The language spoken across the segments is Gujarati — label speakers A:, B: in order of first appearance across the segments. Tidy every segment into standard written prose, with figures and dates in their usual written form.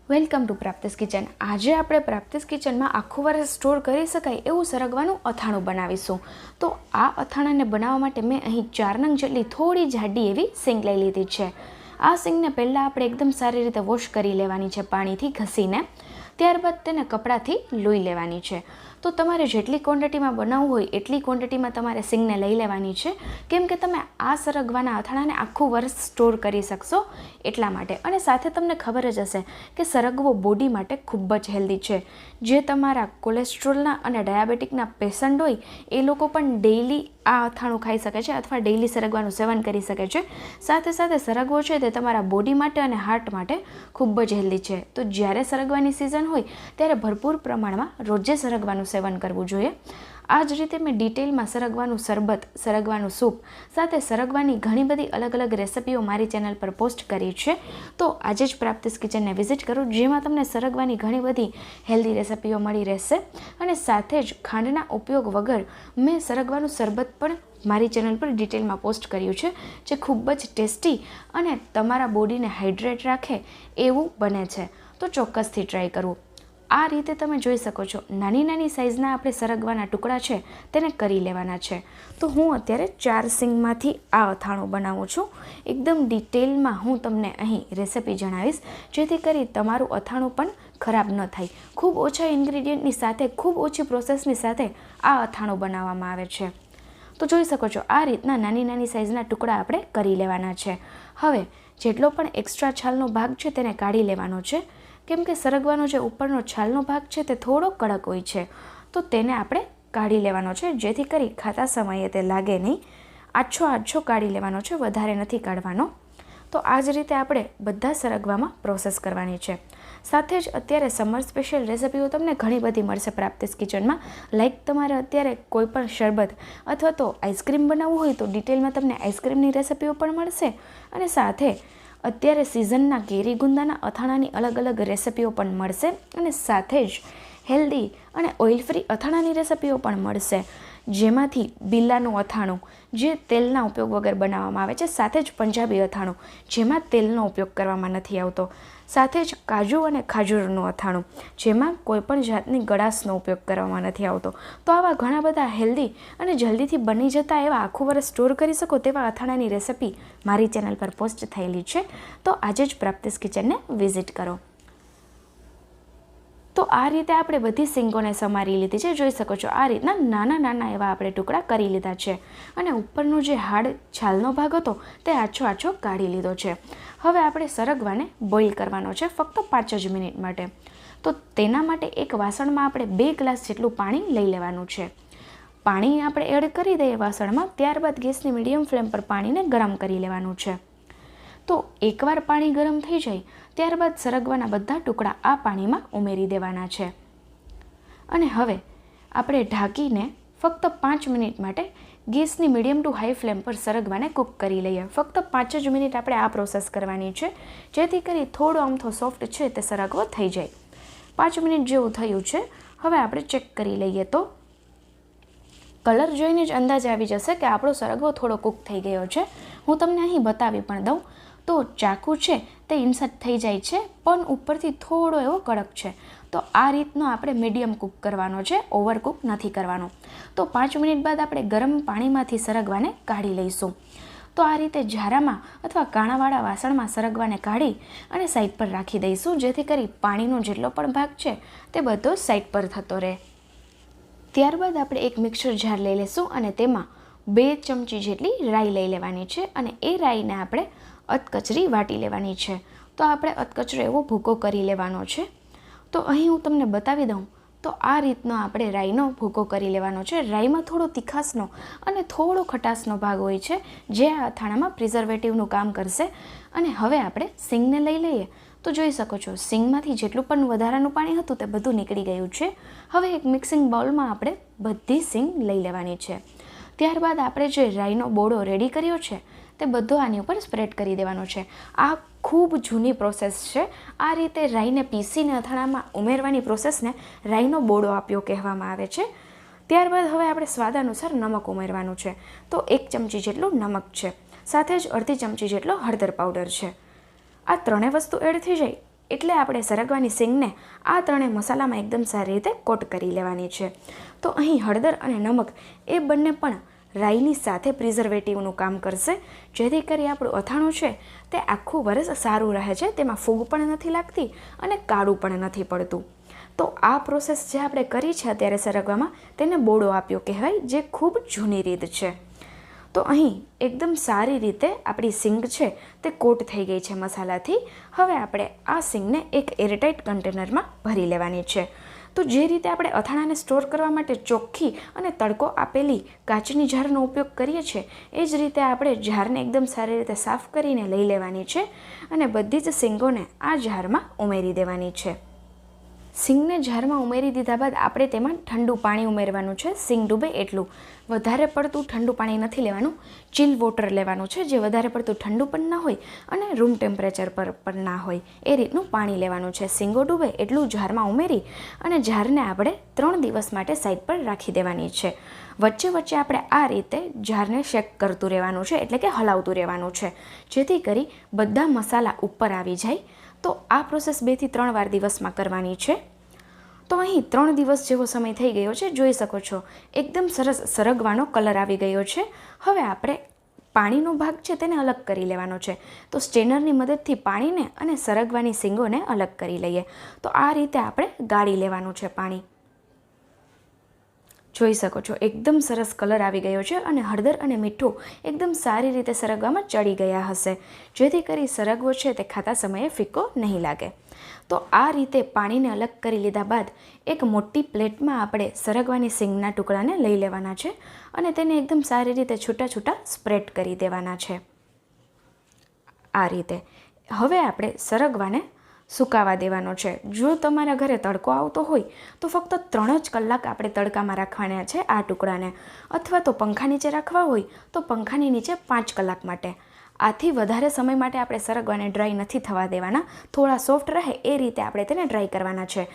A: Welcome to પ્રાપ્તિસ kitchen. આજે આપણે પ્રાપ્તિસ કિચનમાં આખું વર્ષ સ્ટોર કરી શકાય એવું સરગવાનું અથાણું બનાવીશું. તો આ અથાણાને બનાવવા માટે મેં અહીં 4 નંગ જેટલી થોડી જાડી એવી સિંગ લઈ લીધી છે. આ સિંગને પહેલાં આપણે એકદમ સારી રીતે વોશ કરી લેવાની છે પાણીથી ઘસીને. ત્યારબાદ તેને કપડાથી લૂઈ લેવાની છે. તો તમારે જેટલી ક્વોન્ટિટીમાં બનાવવું હોય એટલી ક્વોન્ટિટીમાં તમારે સિંગને લઈ લેવાની છે, કેમ કે તમે આ સરગવાના અથાણાને આખું વર્ષ સ્ટોર કરી શકશો એટલા માટે. અને સાથે તમને ખબર જ હશે કે સરગવો બોડી માટે ખૂબ જ હેલ્ધી છે. જે તમારા કોલેસ્ટ્રોલના અને ડાયાબિટીકના પેશન્ટ હોય એ લોકો પણ ડેઇલી આ અથાણું ખાઈ શકે છે અથવા ડેઇલી સરગવાનું સેવન કરી શકે છે. સાથે સાથે સરગવો છે તે તમારા બોડી માટે અને હાર્ટ માટે ખૂબ જ હેલ્ધી છે. તો જ્યારે સરગવાની સિઝન હોય ત્યારે ભરપૂર પ્રમાણમાં રોજે સરગવાનું સેવન કરવું જોઈએ. આ જ રીતે મેં ડિટેલમાં સરગવાનું શરબત, સરગવાનું સૂપ સાથે સરગવાની ઘણી બધી અલગ અલગ રેસિપીઓ મારી ચેનલ પર પોસ્ટ કરી છે. તો આજે જ પ્રાપ્તિસ કિચનને વિઝિટ કરો, જેમાં તમને સરગવાની ઘણી બધી હેલ્ધી રેસિપીઓ મળી રહેશે. અને સાથે જ ખાંડના ઉપયોગ વગર મેં સરગવાનું શરબત પણ મારી ચેનલ પર ડિટેલમાં પોસ્ટ કર્યું છે, જે ખૂબ જ ટેસ્ટી અને તમારા બોડીને હાઇડ્રેટ રાખે એવું બને છે. તો ચોક્કસથી ટ્રાય કરવું. આ રીતે તમે જોઈ શકો છો, નાની નાની સાઇઝના આપણે સરગવાના ટુકડા છે તેને કરી લેવાના છે. તો હું અત્યારે 4 સિંગમાંથી આ અથાણું બનાવું છું. એકદમ ડિટેલમાં હું તમને અહીં રેસિપી જણાવીશ, જેથી કરી તમારું અથાણું પણ ખરાબ ન થાય. ખૂબ ઓછા ઇન્ગ્રીડિયન્ટની સાથે, ખૂબ ઓછી પ્રોસેસની સાથે આ અથાણું બનાવવામાં આવે છે. તો જોઈ શકો છો, આ રીતના નાની નાની સાઇઝના ટુકડા આપણે કરી લેવાના છે. હવે જેટલો પણ એક્સ્ટ્રા છાલનો ભાગ છે તેને કાઢી લેવાનો છે, કેમ કે સરગવાનો જે ઉપરનો છાલનો ભાગ છે તે થોડો કડક હોય છે. તો તેને આપણે કાઢી લેવાનો છે, જેથી કરી ખાતા સમયે તે લાગે નહીં. આછો કાઢી લેવાનો છે, વધારે નથી કાઢવાનો. તો આ જ રીતે આપણે બધા સરગવામાં પ્રોસેસ કરવાની છે. સાથે જ અત્યારે સમર સ્પેશિયલ રેસિપીઓ તમને ઘણી બધી મળશે પ્રાપ્તિસ કિચનમાં. લાઈક તમારે અત્યારે કોઈ પણ શરબત અથવા તો આઈસ્ક્રીમ બનાવવું હોય તો ડિટેલમાં તમને આઈસ્ક્રીમની રેસિપીઓ પણ મળશે. અને સાથે અત્યારે સિઝનના કેરી ગુંદાના અથાણાની અલગ અલગ રેસિપીઓ પણ મળશે. અને સાથે જ હેલ્ધી અને ઓઇલ ફ્રી અથાણાની રેસિપીઓ પણ મળશે, જેમાંથી બિલ્લાનું અથાણું જે તેલના ઉપયોગ વગર બનાવવામાં આવે છે, સાથે જ પંજાબી અથાણું જેમાં તેલનો ઉપયોગ કરવામાં નથી આવતો, સાથે જ કાજુ અને ખાજૂરનું અથાણું જેમાં કોઈપણ જાતની ગળાશનો ઉપયોગ કરવામાં નથી આવતો. તો આવા ઘણા બધા હેલ્ધી અને જલ્દીથી બની જતા એવા આખું વર્ષ સ્ટોર કરી શકો તેવા અથાણાની રેસિપી મારી ચેનલ પર પોસ્ટ થયેલી છે. તો આજે જ પ્રાપ્તિસ કિચનને વિઝિટ કરો. તો આ રીતે આપણે બધી સિંગોને સમારી લીધી છે. જોઈ શકો છો, આ રીતના નાના નાના એવા આપણે ટુકડા કરી લીધા છે. અને ઉપરનો જે હાડ છાલનો ભાગ હતો તે આછો કાઢી લીધો છે. હવે આપણે સરગવાને બોઇલ કરવાનો છે ફક્ત 5 જ મિનિટ માટે. તો તેના માટે એક વાસણમાં આપણે 2 ગ્લાસ જેટલું પાણી લઈ લેવાનું છે. પાણી આપણે એડ કરી દઈએ વાસણમાં, ત્યારબાદ ગેસની મીડિયમ ફ્લેમ પર પાણીને ગરમ કરી લેવાનું છે. તો એકવાર પાણી ગરમ થઈ જાય ત્યારબાદ સરગવાના બધા ટુકડા આ પાણીમાં ઉમેરી દેવાના છે. અને હવે આપણે ઢાંકીને ફક્ત 5 મિનિટ માટે ગેસની મીડિયમ ટુ હાઈ ફ્લેમ પર સરગવાને કૂક કરી લઈએ. ફક્ત 5 જ મિનિટ આપણે આ પ્રોસેસ કરવાની છે, જેથી કરી થોડો આમથો સોફ્ટ છે તે સરગવો થઈ જાય. 5 મિનિટ જેવું થયું છે. હવે આપણે ચેક કરી લઈએ તો કલર જોઈને જ અંદાજ આવી જશે કે આપણો સરગવો થોડો કૂક થઈ ગયો છે. હું તમને અહીં બતાવી પણ દઉં તો ચાકુ છે તે ઇન્સર્ટ થઈ જાય છે, પણ ઉપરથી થોડો એવો કડક છે. તો આ રીતનો આપણે મીડિયમ કૂક કરવાનો છે, ઓવર કૂક નથી કરવાનો. તો 5 મિનિટ બાદ આપણે ગરમ પાણીમાંથી સરગવાને કાઢી લઈશું. તો આ રીતે ઝારામાં અથવા કાણાવાળા વાસણમાં સરગવાને કાઢી અને સાઈડ પર રાખી દઈશું, જેથી કરી પાણીનો જેટલો પણ ભાગ છે તે બધો સાઈડ પર થતો રહે. ત્યારબાદ આપણે એક મિક્સર જાર લઈ લઈશું અને તેમાં 2 ચમચી જેટલી રાઈ લઈ લેવાની છે. અને એ રાઈને આપણે અધકચરી વાટી લેવાની છે. તો આપણે અધકચરો એવો ભૂકો કરી લેવાનો છે. તો અહીં હું તમને બતાવી દઉં તો આ રીતનો આપણે રાઈનો ભૂકો કરી લેવાનો છે. રાઈમાં થોડો તીખાસનો અને થોડો ખટાશનો ભાગ હોય છે, જે આ અથાણામાં પ્રિઝર્વેટિવનું કામ કરશે. અને હવે આપણે સિંગને લઈ લઈએ. તો જોઈ શકો છો, સિંગમાંથી જેટલું પણ વધારાનું પાણી હતું તે બધું નીકળી ગયું છે. હવે એક મિક્સિંગ બાઉલમાં આપણે બધી સિંગ લઈ લેવાની છે. ત્યારબાદ આપણે જે રાઈનો બોળો રેડી કર્યો છે તે બધો આની ઉપર સ્પ્રેડ કરી દેવાનો છે. આ ખૂબ જૂની પ્રોસેસ છે. આ રીતે રાઈને પીસીને અથાણામાં ઉમેરવાની પ્રોસેસને રાઈનો બોળો આપ્યો કહેવામાં આવે છે. ત્યારબાદ હવે આપણે સ્વાદ અનુસાર નમક ઉમેરવાનું છે. તો 1 ચમચી જેટલું નમક છે, સાથે જ અડધી ચમચી જેટલો હળદર પાવડર છે. આ ત્રણેય વસ્તુ એડ થઈ જાય એટલે આપણે સરગવાની સિંગને આ ત્રણેય મસાલામાં એકદમ સારી રીતે કોટ કરી લેવાની છે. તો અહીં હળદર અને નમક એ બંને પણ રાઈની સાથે પ્રિઝર્વેટિવનું કામ કરશે, જેથી કરી આપણું અથાણું છે તે આખું વરસ સારું રહે છે, તેમાં ફૂગ પણ નથી લાગતી અને કાળું પણ નથી પડતું. તો આ પ્રોસેસ જે આપણે કરી છે અત્યારે સરગવામાં, તેને બોળો આપ્યો કહેવાય, જે ખૂબ જૂની રીત છે. તો અહીં એકદમ સારી રીતે આપણી સિંગ છે તે કોટ થઈ ગઈ છે મસાલાથી. હવે આપણે આ સિંગને એક એરટાઇટ કન્ટેનરમાં ભરી લેવાની છે. તો જે રીતે આપણે અથાણાને સ્ટોર કરવા માટે ચોખ્ખી અને તડકો આપેલી કાચની જારનો ઉપયોગ કરીએ છીએ, એ જ રીતે આપણે જારને એકદમ સારી રીતે સાફ કરીને લઈ લેવાની છે અને બધી જ સિંગોને આ જારમાં ઉમેરી દેવાની છે. સિંગને જારમાં ઉમેરી દીધા બાદ આપણે તેમાં ઠંડુ પાણી ઉમેરવાનું છે, સિંગ ડૂબે એટલું. વધારે પડતું ઠંડુ પાણી નથી લેવાનું, ચીલ વોટર લેવાનું છે, જે વધારે પડતું ઠંડુ પણ ના હોય અને રૂમ ટેમ્પરેચર પર પણ ના હોય એ રીતનું પાણી લેવાનું છે. સિંગો ડૂબે એટલું જારમાં ઉમેરી અને જારને આપણે 3 દિવસ માટે સાઈડ પર રાખી દેવાની છે. વચ્ચે વચ્ચે આપણે આ રીતે જારને શેક કરતું રહેવાનું છે, એટલે કે હલાવતું રહેવાનું છે, જેથી કરી બધા મસાલા ઉપર આવી જાય. તો આ પ્રોસેસ 2 થી 3 વાર દિવસમાં કરવાની છે. તો અહીં 3 દિવસ જેવો સમય થઈ ગયો છે, જોઈ શકો છો એકદમ સરસ સરગવાનો કલર આવી ગયો છે. હવે આપણે પાણીનો ભાગ છે તેને અલગ કરી લેવાનો છે. તો સ્ટ્રેનરની મદદથી પાણીને અને સરગવાની સિંગોને અલગ કરી લઈએ. તો આ રીતે આપણે ગાળી લેવાનું છે પાણી. જોઈ શકો છો એકદમ સરસ કલર આવી ગયો છે અને હળદર અને મીઠું એકદમ સારી રીતે સરગવામાં ચડી ગયા હશે, જેથી કરી સરગવો છે તે ખાતા સમયે ફીકો નહીં લાગે. તો આ રીતે પાણીને અલગ કરી લીધા બાદ એક મોટી પ્લેટમાં આપણે સરગવાની સિંગના ટુકડાને લઈ લેવાના છે અને તેને એકદમ સારી રીતે છૂટા છૂટા સ્પ્રેડ કરી દેવાના છે. આ રીતે હવે આપણે સરગવાને સુકાવા દેવાનો છે. જો તમારા ઘરે તડકો આવતો હોય તો ફક્ત 3 જ કલાક આપણે તડકામાં રાખવાના છે આ ટુકડાને, અથવા તો પંખા નીચે રાખવા હોય તો પંખાની નીચે 5 કલાક માટે. આથી વધારે સમય માટે આપણે સરગવાને ડ્રાય નથી થવા દેવાના, થોડા સોફ્ટ રહે એ રીતે આપણે તેને ડ્રાય કરવાના છે.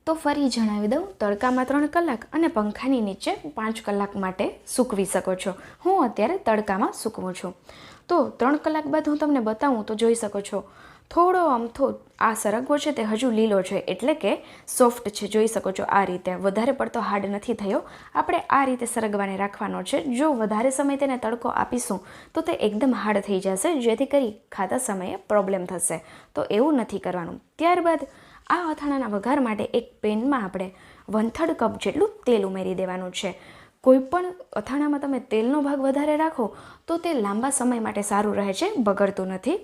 A: તો ફરી જણાવી દઉં, તડકામાં 3 કલાક અને પંખાની નીચે 5 કલાક માટે સૂકવી શકો છો. હું અત્યારે તડકામાં સૂકવું છું. તો 3 કલાક બાદ હું તમને બતાવું તો જોઈ શકો છો થોડો અમથો આ સરગવો છે તે હજુ લીલો છે, એટલે કે સોફ્ટ છે. જોઈ શકો છો આ રીતે વધારે પડતો હાર્ડ નથી થયો. આપણે આ રીતે સરગવાને રાખવાનો છે. જો વધારે સમય તેને તડકો આપીશું તો તે એકદમ હાર્ડ થઈ જશે, જેથી કરી ખાતા સમયે પ્રોબ્લેમ થશે. તો એવું નથી કરવાનું. ત્યારબાદ આ અથાણાના વઘાર માટે એક પેનમાં આપણે 1/3 કપ જેટલું તેલ ઉમેરી દેવાનું છે. કોઈપણ અથાણામાં તમે તેલનો ભાગ વધારે રાખો તો તે લાંબા સમય માટે સારું રહે છે, બગડતું નથી.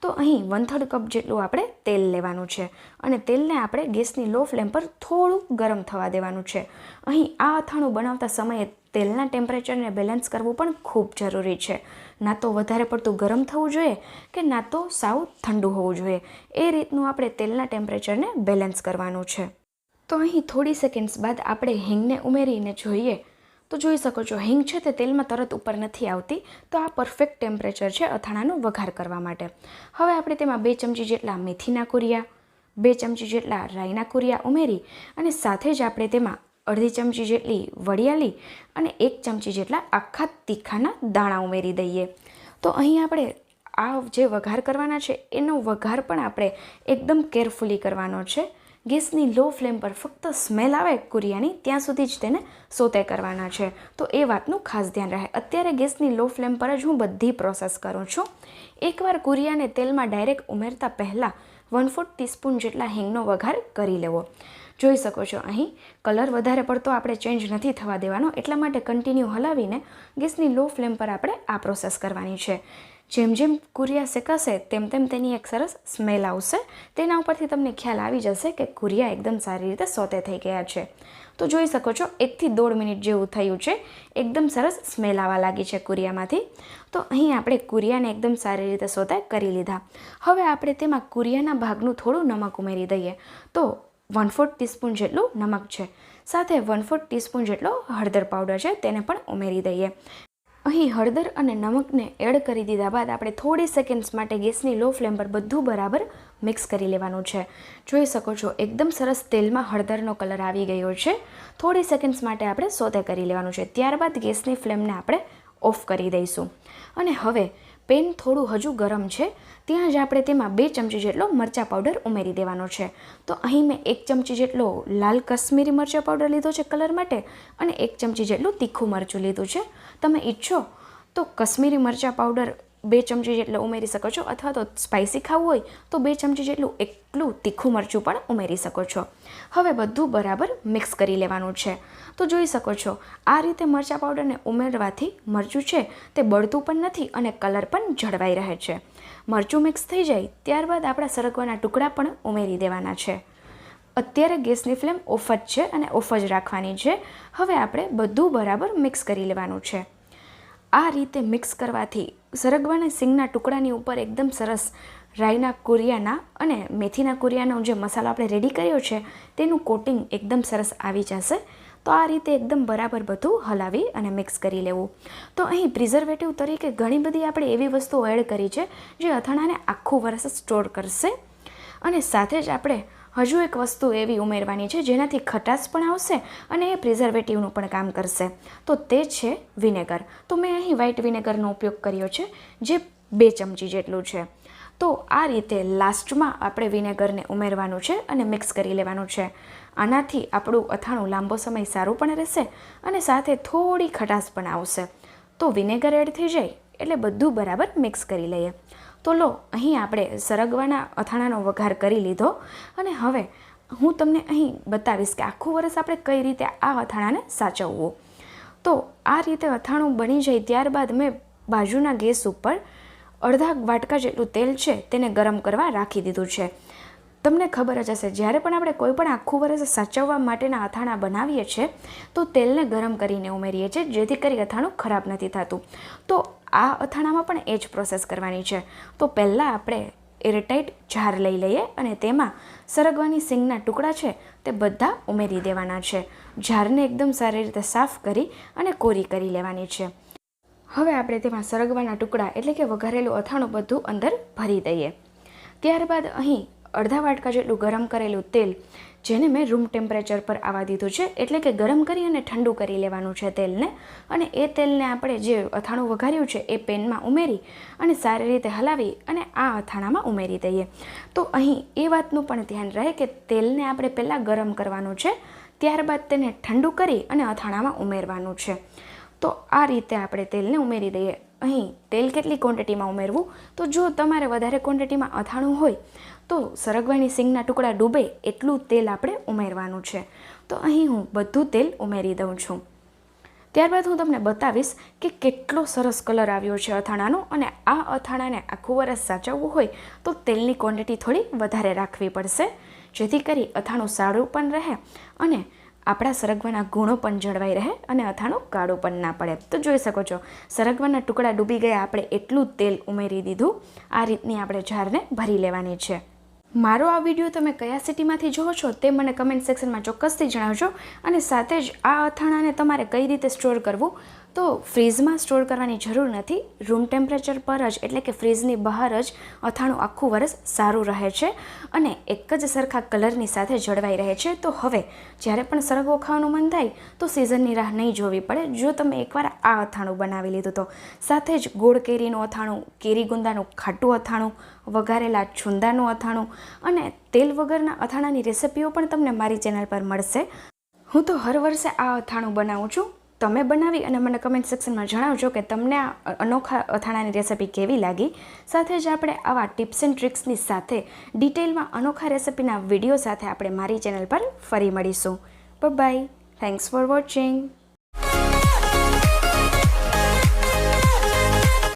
A: તો અહીં 1/3 કપ જેટલું આપણે તેલ લેવાનું છે અને તેલને આપણે ગેસની લો ફ્લેમ પર થોડું ગરમ થવા દેવાનું છે. અહીં આ અથાણું બનાવતા સમયે તેલના ટેમ્પરેચરને બેલેન્સ કરવું પણ ખૂબ જરૂરી છે. ના તો વધારે પડતું ગરમ થવું જોઈએ કે ના તો સાવ ઠંડુ હોવું જોઈએ. એ રીતનું આપણે તેલના ટેમ્પરેચરને બેલેન્સ કરવાનું છે. તો અહીં થોડી સેકન્ડ્સ બાદ આપણે હિંગને ઉમેરીને જોઈએ તો જોઈ શકો છો હિંગ છે તે તેલમાં તરત ઉપર નથી આવતી. તો આ પરફેક્ટ ટેમ્પરેચર છે અથાણાનો વઘાર કરવા માટે. હવે આપણે તેમાં 2 ચમચી જેટલા મેથીના કુરિયા, 2 ચમચી જેટલા રાઈના કુરિયા ઉમેરી અને સાથે જ આપણે તેમાં અડધી ચમચી જેટલી વરિયાળી અને 1 ચમચી જેટલા આખા તીખાના દાણા ઉમેરી દઈએ. તો અહીં આપણે આ જે વઘાર કરવાના છે એનો વઘાર પણ આપણે એકદમ કેરફુલી કરવાનો છે. ગેસની લો ફ્લેમ પર ફક્ત સ્મેલ આવે કુરિયાની ત્યાં સુધી જ તેને સોતે કરવાના છે. તો એ વાતનું ખાસ ધ્યાન રહે. અત્યારે ગેસની લો ફ્લેમ પર જ હું બધી પ્રોસેસ કરું છું. એકવાર કુરિયાને તેલમાં ડાયરેક્ટ ઉમેરતા પહેલાં 1/4 ટીસ્પૂન જેટલા હિંગનો વઘાર કરી લેવો. જોઈ શકો છો અહીં કલર વધારે પડતો આપણે ચેન્જ નથી થવા દેવાનો, એટલા માટે કન્ટિન્યુ હલાવીને ગેસની લો ફ્લેમ પર આપણે આ પ્રોસેસ કરવાની છે. જેમ જેમ કુરિયા શેકાશે તેમ તેમ તેની એક સરસ સ્મેલ આવશે. તેના ઉપરથી તમને ખ્યાલ આવી જશે કે કુરિયા એકદમ સારી રીતે સોતે થઈ ગયા છે. તો જોઈ શકો છો 1 થી 1.5 મિનિટ જેવું થયું છે. એકદમ સરસ સ્મેલ આવવા લાગી છે કુરિયામાંથી. તો અહીં આપણે કુરિયાને એકદમ સારી રીતે સોતે કરી લીધા. હવે આપણે તેમાં કુરિયાના ભાગનું થોડું નમક ઉમેરી દઈએ. તો 1/4 ટીસ્પૂન જેટલું નમક છે, સાથે 1/4 ટીસ્પૂન જેટલો હળદર પાવડર છે તેને પણ ઉમેરી દઈએ. અહીં હળદર અને નમકને એડ કરી દીધા બાદ આપણે થોડી સેકન્ડ્સ માટે ગેસની લો ફ્લેમ પર બધું બરાબર મિક્સ કરી લેવાનું છે. જોઈ શકો છો એકદમ સરસ તેલમાં હળદરનો કલર આવી ગયો છે. થોડી સેકન્ડ્સ માટે આપણે સોતે કરી લેવાનું છે. ત્યારબાદ ગેસની ફ્લેમને આપણે ઓફ કરી દઈશું અને હવે પેન થોડું હજુ ગરમ છે ત્યાં જ આપણે તેમાં 2 ચમચી જેટલો મરચાં પાવડર ઉમેરી દેવાનો છે. તો અહીં મેં 1 ચમચી જેટલો લાલ કશ્મીરી મરચાં પાવડર લીધો છે કલર માટે અને 1 ચમચી જેટલું તીખું મરચું લીધું છે. તમે ઈચ્છો તો કશ્મીરી મરચાં પાવડર 2 ચમચી જેટલો ઉમેરી શકો છો અથવા તો સ્પાઇસી ખાવું હોય તો 2 ચમચી જેટલું એકલું તીખું મરચું પણ ઉમેરી શકો છો. હવે બધું બરાબર મિક્સ કરી લેવાનું છે. તો જોઈ શકો છો આ રીતે મરચાં પાવડરને ઉમેરવાથી મરચું છે તે બળતું પણ નથી અને કલર પણ જળવાઈ રહે છે. મરચું મિક્સ થઈ જાય ત્યારબાદ આપણા સરગવાના ટુકડા પણ ઉમેરી દેવાના છે. અત્યારે ગેસની ફ્લેમ ઓફ જ છે અને ઓફ જ રાખવાની છે. હવે આપણે બધું બરાબર મિક્સ કરી લેવાનું છે. આ રીતે મિક્સ કરવાથી સરગવાના સિંગના ટુકડાની ઉપર એકદમ સરસ રાઈના કુરિયાના અને મેથીના કુરિયાનો જે મસાલો આપણે રેડી કર્યો છે તેનું કોટિંગ એકદમ સરસ આવી જશે. તો આ રીતે એકદમ બરાબર બધું હલાવી અને મિક્સ કરી લેવું. તો અહીં પ્રિઝર્વેટિવ તરીકે ઘણી બધી આપણે એવી વસ્તુઓ એડ કરી છે જે અથાણાને આખું વર્ષ સ્ટોર કરશે. અને સાથે જ આપણે હજુ એક વસ્તુ એવી ઉમેરવાની છે જેનાથી ખટાશ પણ આવશે અને એ પ્રિઝર્વેટિવનું પણ કામ કરશે. તો તે છે વિનેગર. તો મેં અહીં વ્હાઇટ વિનેગરનો ઉપયોગ કર્યો છે જે 2 ચમચી જેટલું છે. તો આ રીતે લાસ્ટમાં આપણે વિનેગરને ઉમેરવાનું છે અને મિક્સ કરી લેવાનું છે. આનાથી આપણું અથાણું લાંબો સમય સારું પણ રહેશે અને સાથે થોડી ખટાશ પણ આવશે. તો વિનેગર એડ થઈ જાય એટલે બધું બરાબર મિક્સ કરી લઈએ. તો લો અહીં આપણે સરગવાના અથાણાનો વઘાર કરી લીધો અને હવે હું તમને અહીં બતાવીશ કે આખું વર્ષ આપણે કઈ રીતે આ અથાણાને સાચવવું. તો આ રીતે અથાણું બની જાય ત્યારબાદ મેં બાજુના ગેસ ઉપર અડધા વાટકા જેટલું તેલ છે તેને ગરમ કરવા રાખી દીધું છે. તમને ખબર જ હશે જ્યારે પણ આપણે કોઈ પણ આખું વર્ષ સાચવવા માટેના અથાણા બનાવીએ છીએ તો તેલને ગરમ કરીને ઉમેરીએ છીએ જેથી કરી અથાણું ખરાબ નથી થતું. તો આ અથાણામાં પણ એ જ પ્રોસેસ કરવાની છે. તો પહેલાં આપણે એરટાઇટ જાર લઈ લઈએ અને તેમાં સરગવાની સિંગના ટુકડા છે તે બધા ઉમેરી દેવાના છે. જારને એકદમ સારી રીતે સાફ કરી અને કોરી કરી લેવાની છે. હવે આપણે તેમાં સરગવાના ટુકડા એટલે કે વઘારેલું અથાણું બધું અંદર ભરી દઈએ. ત્યારબાદ અહીં અડધા વાટકા જેટલું ગરમ કરેલું તેલ જેને મેં રૂમ ટેમ્પરેચર પર આવવા દીધું છે એટલે કે ગરમ કરી અને ઠંડુ કરી લેવાનું છે તેલને. અને એ તેલને આપણે જે અથાણું વઘાર્યું છે એ પેનમાં ઉમેરી અને સારી રીતે હલાવી અને આ અથાણામાં ઉમેરી દઈએ. તો અહીં એ વાતનું પણ ધ્યાન રહે કે તેલને આપણે પહેલાં ગરમ કરવાનું છે ત્યારબાદ તેને ઠંડુ કરી અને અથાણામાં ઉમેરવાનું છે. તો આ રીતે આપણે તેલને ઉમેરી દઈએ. અહીં તેલ કેટલી ક્વોન્ટિટીમાં ઉમેરવું તો જો તમારે વધારે ક્વોન્ટિટીમાં અથાણું હોય તો સરગવાની સિંગના ટુકડા ડૂબે એટલું તેલ આપણે ઉમેરવાનું છે. તો અહીં હું બધું તેલ ઉમેરી દઉં છું. ત્યારબાદ હું તમને બતાવીશ કે કેટલો સરસ કલર આવ્યો છે અથાણાનો. અને આ અથાણાને આખું વર્ષ સાચવવું હોય તો તેલની ક્વોન્ટિટી થોડી વધારે રાખવી પડશે જેથી કરી અથાણું સારું પણ રહે અને આપણા સરગવાના ગુણો પણ જળવાઈ રહે અને અથાણું કાળું પણ ના પડે. તો જોઈ શકો છો સરગવાના ટુકડા ડૂબી ગયા આપણે એટલું તેલ ઉમેરી દીધું. આ રીતની આપણે જારને ભરી લેવાની છે. મારો આ વિડીયો તમે કયા સિટીમાંથી જોવો છો તે મને કમેન્ટ સેક્શનમાં ચોક્કસથી જણાવજો. અને સાથે જ આ અથાણાને તમારે કઈ રીતે સ્ટોર કરવું તો ફ્રીઝમાં સ્ટોર કરવાની જરૂર નથી. રૂમ ટેમ્પરેચર પર જ એટલે કે ફ્રીઝની બહાર જ અથાણું આખું વર્ષ સારું રહે છે અને એક જ સરખા કલરની સાથે જળવાઈ રહે છે. તો હવે જ્યારે પણ સરગવો ખાવાનું મન થાય તો સિઝનની રાહ નહીં જોવી પડે. જો તમે એકવાર આ અથાણું બનાવી લીધું તો સાથે જ ગોળ કેરીનું અથાણું, કેરી ગુંદાનું ખાટું અથાણું, વઘારેલા છુંદાનું અથાણું અને તેલ વગરના અથાણાની રેસિપીઓ પણ તમને મારી ચેનલ પર મળશે. હું તો હર વર્ષે આ અથાણું બનાવું છું. તમે બનાવી અને મને કમેન્ટ સેક્શનમાં જણાવજો કે તમને આ અનોખા અથાણાની રેસિપી કેવી લાગી. સાથે જ આપણે આવા ટિપ્સ એન્ડ ટ્રિક્સની સાથે ડિટેલમાં અનોખા રેસિપીના વિડીયો સાથે આપણે મારી ચેનલ પર ફરી મળીશું. બાય. Thanks for watching.